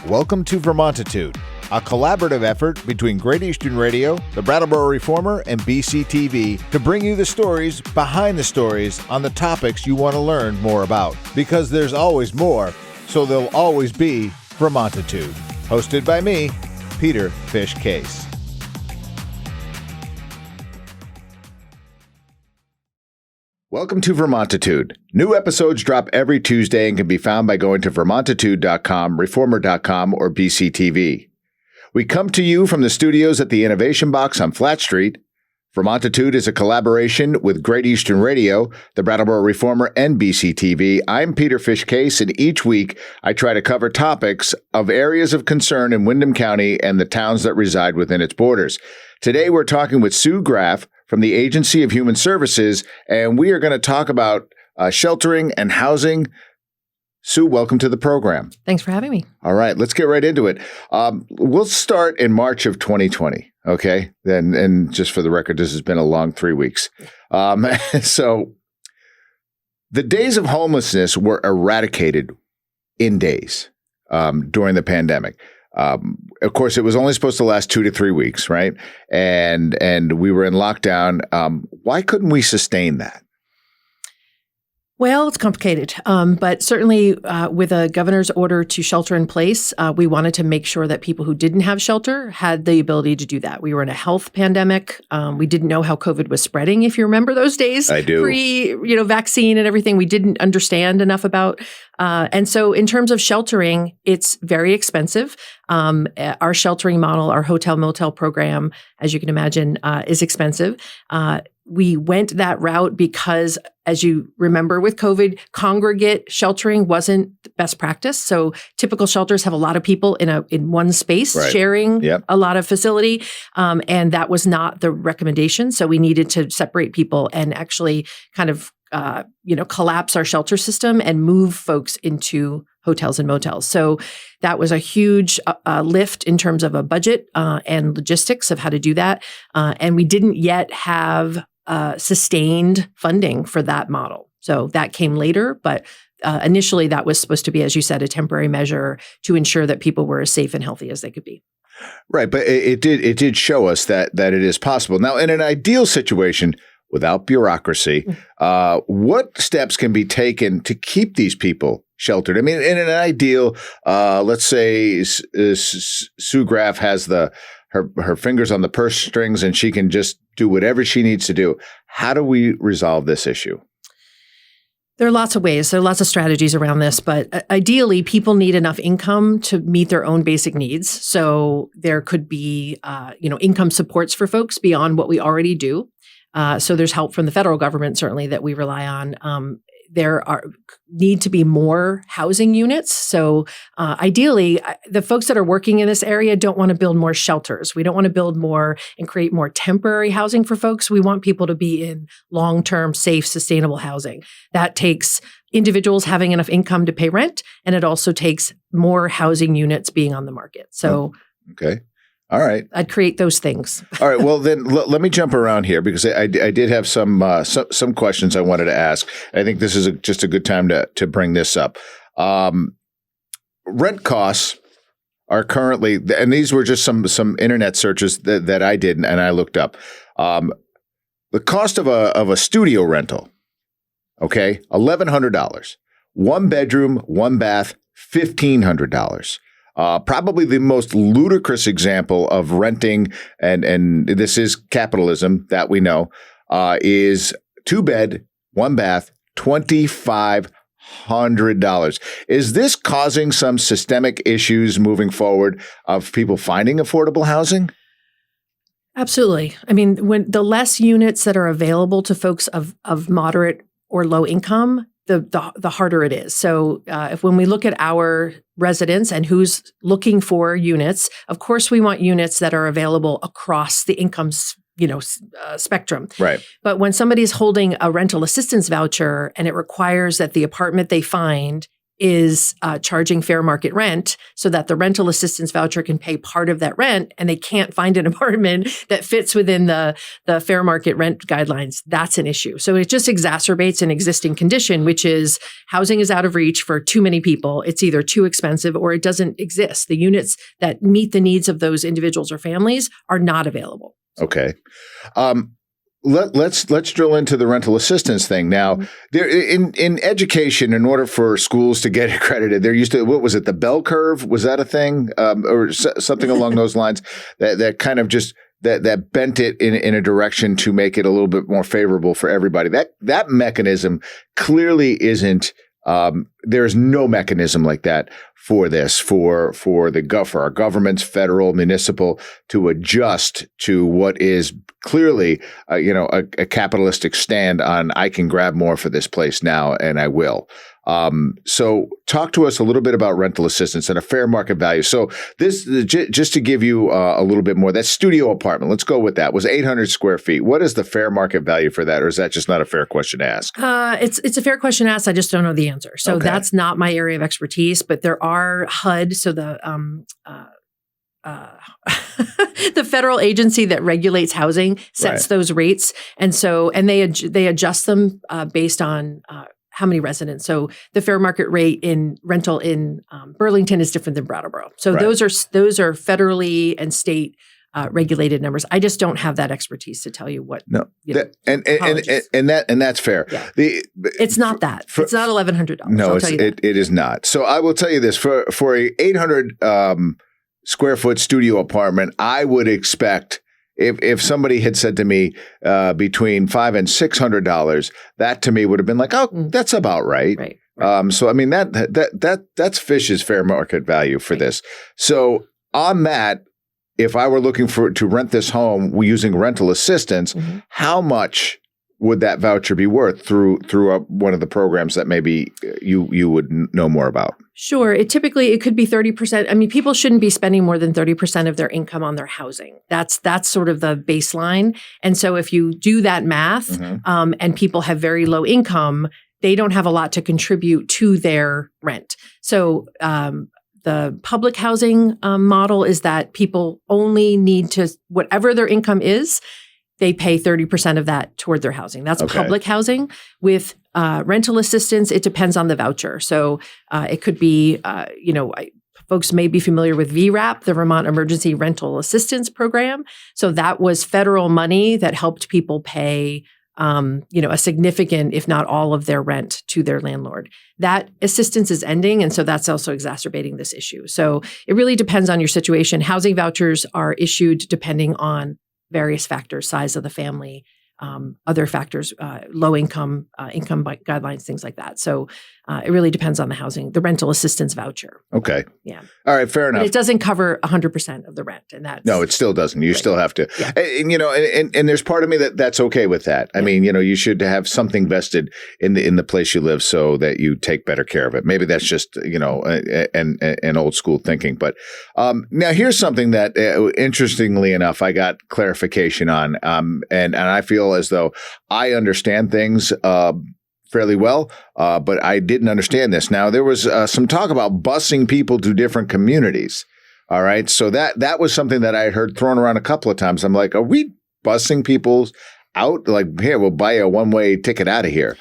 Welcome to Vermontitude, a collaborative effort between Great Eastern Radio, the Brattleboro Reformer, and BCTV to bring you the stories behind the stories on the topics you want to learn more about. Because there's always more, so there'll always be Vermontitude. Hosted by me, Peter Fish Case. Welcome to Vermontitude. New episodes drop every Tuesday and can be found by going to vermontitude.com, reformer.com, or BCTV. We come to you from the studios at the Innovation Box on Flat Street. Vermontitude is a collaboration with Great Eastern Radio, the Brattleboro Reformer, and BCTV. I'm Peter Fish Case, and each week I try to cover topics of areas of concern in Windham County and the towns that reside within its borders. Today we're talking with Sue Graff from the Agency of Human Services, and we are going to talk about sheltering and housing. Sue, welcome to the program. Thanks for having me. All right, let's get right into it. We'll start in March of 2020, okay? And just for the record, this has been a long 3 weeks. So the days of homelessness were eradicated in days during the pandemic. Of course, it was only supposed to last 2 to 3 weeks, right? And we were in lockdown. Why couldn't we sustain that? Well, it's complicated, but certainly with a governor's order to shelter in place, we wanted to make sure that people who didn't have shelter had the ability to do that. We were in a health pandemic. We didn't know how COVID was spreading, if you remember those days. I do. Vaccine and everything we didn't understand enough about. And so in terms of sheltering, it's very expensive. Our sheltering model, our hotel motel program, as you can imagine, is expensive. We went that route because, as you remember with COVID, congregate sheltering wasn't best practice. So typical shelters have a lot of people in one space, right, sharing a lot of facility. And that was not the recommendation. So we needed to separate people and actually kind of collapse our shelter system and move folks into hotels and motels. So that was a huge lift in terms of a budget and logistics of how to do that. And we didn't yet have sustained funding for that model. So that came later, but initially that was supposed to be, as you said, a temporary measure to ensure that people were as safe and healthy as they could be. Right, but it did show us that it is possible. Now, in an ideal situation, without bureaucracy, what steps can be taken to keep these people sheltered? I mean, in an ideal, let's say Sue Graff has her fingers on the purse strings and she can just do whatever she needs to do. How do we resolve this issue? There are lots of ways. There are lots of strategies around this, but ideally, people need enough income to meet their own basic needs. So there could be, income supports for folks beyond what we already do. So there's help from the federal government, certainly, that we rely on. There need to be more housing units. So ideally, the folks that are working in this area don't want to build more shelters. We don't want to build more and create more temporary housing for folks. We want people to be in long-term, safe, sustainable housing. That takes individuals having enough income to pay rent, and it also takes more housing units being on the market. So, okay. All right. I'd create those things. All right. Well, then let me jump around here because I did have some questions I wanted to ask. I think this is just a good time to bring this up. Rent costs are currently, and these were just some internet searches that I did and I looked up. The cost of a studio rental, okay, $1,100. 1 bedroom, 1 bath, $1,500. Probably the most ludicrous example of renting, and this is capitalism that we know, is 2 bed, 1 bath, $2,500. Is this causing some systemic issues moving forward of people finding affordable housing? Absolutely. I mean, when the less units that are available to folks of moderate or low income, the harder it is. So when we look at our residents and who's looking for units, of course we want units that are available across the income spectrum. Right. But when somebody's holding a rental assistance voucher and it requires that the apartment they find is charging fair market rent so that the rental assistance voucher can pay part of that rent, and they can't find an apartment that fits within the fair market rent guidelines, that's an issue. So it just exacerbates an existing condition, which is housing is out of reach for too many people. It's either too expensive or it doesn't exist. The units that meet the needs of those individuals or families are not available. Okay. Let's drill into the rental assistance thing now. There in education, in order for schools to get accredited, there used to, what was it, the bell curve? Was that a thing, or something along those lines? That kind of just that bent it in a direction to make it a little bit more favorable for everybody. That mechanism clearly isn't. There's no mechanism like that for this, for our governments, federal, municipal, to adjust to what is clearly, a capitalistic stand on, I can grab more for this place now, and I will. So talk to us a little bit about rental assistance and a fair market value. So this, just to give you a little bit more, that studio apartment, let's go with that, was 800 square feet. What is the fair market value for that? Or is that just not a fair question to ask? It's a fair question to ask. I just don't know the answer. So that's not my area of expertise, but there are HUD. So the the federal agency that regulates housing sets those rates. And they adjust them based on how many residents. So the fair market rate in rental in Burlington is different than Brattleboro. So those are federally and state regulated numbers. I just don't have that expertise to tell you what. No, and that's fair. Yeah. It's not that. It's not $1,100. No, it is not. So I will tell you this: for a 800 square foot studio apartment, I would expect. If somebody had said to me between $500 and $600, that to me would have been like, oh, that's about right. Right. So I mean that's Fish's fair market value for this. So on that, if I were looking to rent this home using rental assistance, how much would that voucher be worth through one of the programs that maybe you would know more about? Sure. It could be 30%. I mean, people shouldn't be spending more than 30% of their income on their housing. That's sort of the baseline. And so if you do that math, and people have very low income, they don't have a lot to contribute to their rent. So the public housing model is that people only need to, whatever their income is, they pay 30% of that toward their housing. That's public housing. With rental assistance, it depends on the voucher. So it could be, folks may be familiar with VRAP, the Vermont Emergency Rental Assistance Program. So that was federal money that helped people pay, a significant, if not all of their rent to their landlord. That assistance is ending. And so that's also exacerbating this issue. So it really depends on your situation. Housing vouchers are issued depending on various factors, size of the family, other factors, low income guidelines, things like that. So it really depends on the rental assistance voucher. Okay. Yeah. All right. Fair enough. But it doesn't cover 100% of the rent, and no, it still doesn't. You still have to. Yeah. And there's part of me that's okay with that. I mean, you should have something vested in the place you live so that you take better care of it. Maybe that's just an old school thinking. But now here's something that interestingly enough, I got clarification on, and I feel as though I understand things fairly well, but I didn't understand this. Now, there was some talk about busing people to different communities. All right. So that was something that I had heard thrown around a couple of times. I'm like, are we busing people out? Like, here, we'll buy a one-way ticket out of here.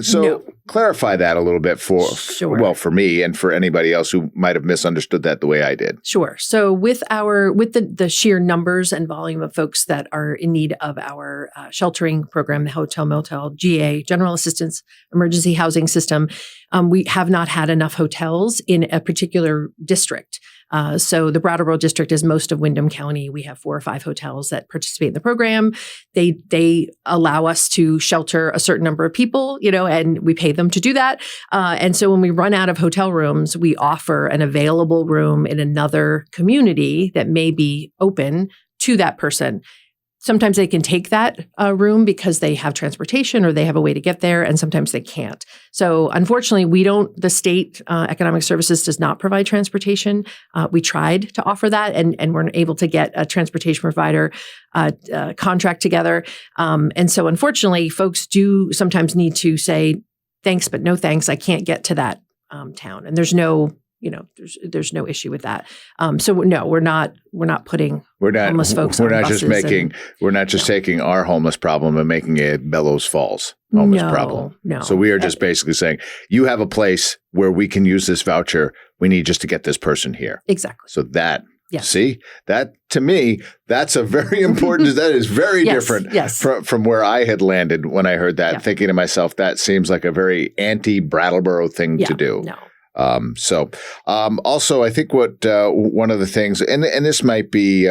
So clarify that a little bit for me and for anybody else who might have misunderstood that the way I did. Sure. So with the sheer numbers and volume of folks that are in need of our sheltering program, the hotel, motel, GA, general assistance, emergency housing system, we have not had enough hotels in a particular district. So the Brattleboro district is most of Windham County. We have 4 or 5 hotels that participate in the program. They allow us to shelter a certain number of people, and we pay them to do that. And so when we run out of hotel rooms, we offer an available room in another community that may be open to that person. Sometimes they can take that room because they have transportation or they have a way to get there, and sometimes they can't. So unfortunately, the state economic services does not provide transportation. We tried to offer that and weren't able to get a transportation provider contract together. And so unfortunately, folks do sometimes need to say, thanks, but no thanks. I can't get to that town, and there's no there's no issue with that. So no, we're not putting homeless folks. We're not just taking our homeless problem and making it Bellows Falls homeless problem. No. So we are just basically saying, you have a place where we can use this voucher. We need just to get this person here. Exactly. So that. Yes. See, that to me, that's a very important, that is very different from where I had landed when I heard that, thinking to myself, that seems like a very anti-Brattleboro thing to do. No. Also, I think what one of the things, and this might be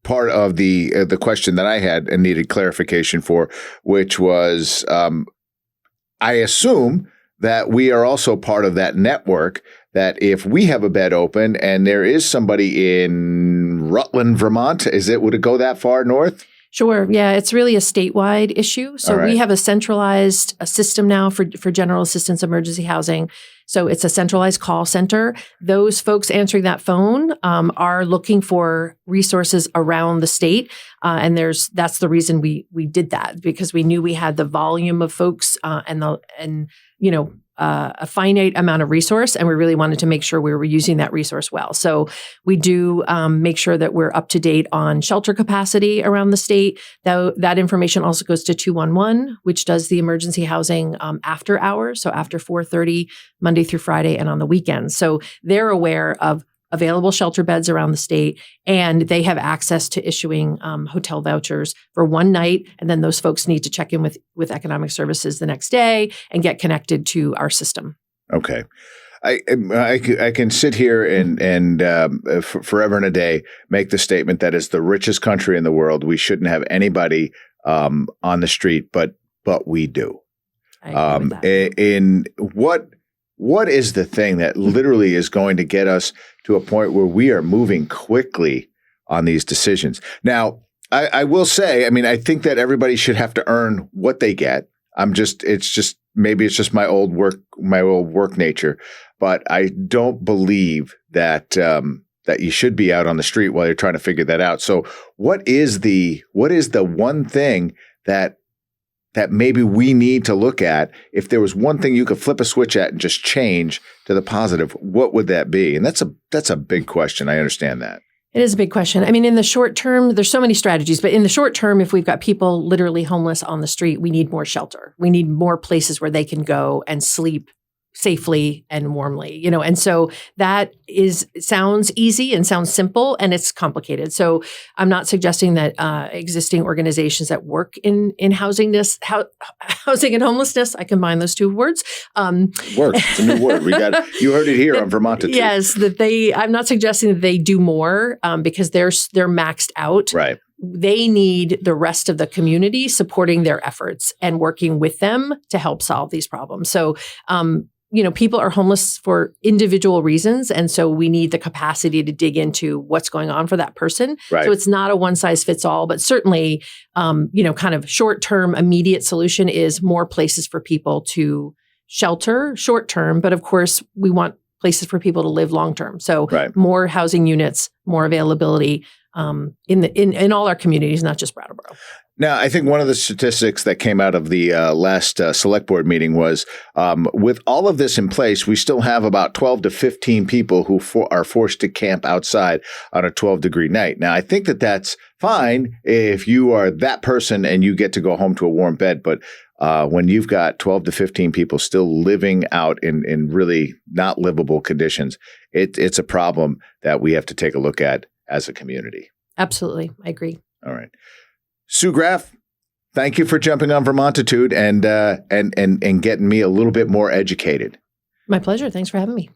part of the question that I had and needed clarification for, which was, I assume that we are also part of that network, that if we have a bed open and there is somebody in Rutland, Vermont, would it go that far north? Sure. Yeah, it's really a statewide issue. So we have a centralized system now for general assistance emergency housing. So it's a centralized call center. Those folks answering that phone are looking for resources around the state. And that's the reason we did that, because we knew we had the volume of folks a finite amount of resource, and we really wanted to make sure we were using that resource well. So we do make sure that we're up to date on shelter capacity around the state. That information also goes to 211, which does the emergency housing after hours, so after 4:30, Monday through Friday, and on the weekends. So they're aware of available shelter beds around the state, and they have access to issuing hotel vouchers for one night. And then those folks need to check in with economic services the next day and get connected to our system. Okay. I can sit here and forever and a day make the statement that as the richest country in the world, we shouldn't have anybody on the street, but we do. I agree with that. What is the thing that literally is going to get us to a point where we are moving quickly on these decisions? Now, I will say, I think that everybody should have to earn what they get. Maybe it's just my old work nature, but I don't believe that that you should be out on the street while you're trying to figure that out. So what is the one thing that maybe we need to look at? If there was one thing you could flip a switch at and just change to the positive, what would that be? And that's a big question. I understand that. It is a big question. In the short term, there's so many strategies, but in the short term, if we've got people literally homeless on the street, we need more shelter. We need more places where they can go and sleep safely and warmly, and so that sounds easy and sounds simple, and it's complicated. So I'm not suggesting that existing organizations that work in housing and homelessness, I combine those two words. Works. It's a new word. You heard it here on Vermontitude. Yes, I'm not suggesting that they do more because they're maxed out. Right. They need the rest of the community supporting their efforts and working with them to help solve these problems. So, people are homeless for individual reasons. And so we need the capacity to dig into what's going on for that person. Right. So it's not a one size fits all, but certainly, kind of short term, immediate solution is more places for people to shelter short term. But of course, we want places for people to live long term. So more housing units, more availability in all our communities, not just Brattleboro. Now, I think one of the statistics that came out of the last select board meeting was with all of this in place, we still have about 12 to 15 people who are forced to camp outside on a 12-degree night. Now, I think that that's fine if you are that person and you get to go home to a warm bed. But when you've got 12 to 15 people still living out in really not livable conditions, it's a problem that we have to take a look at as a community. Absolutely. I agree. All right. Sue Graff, thank you for jumping on Vermontitude and getting me a little bit more educated. My pleasure. Thanks for having me.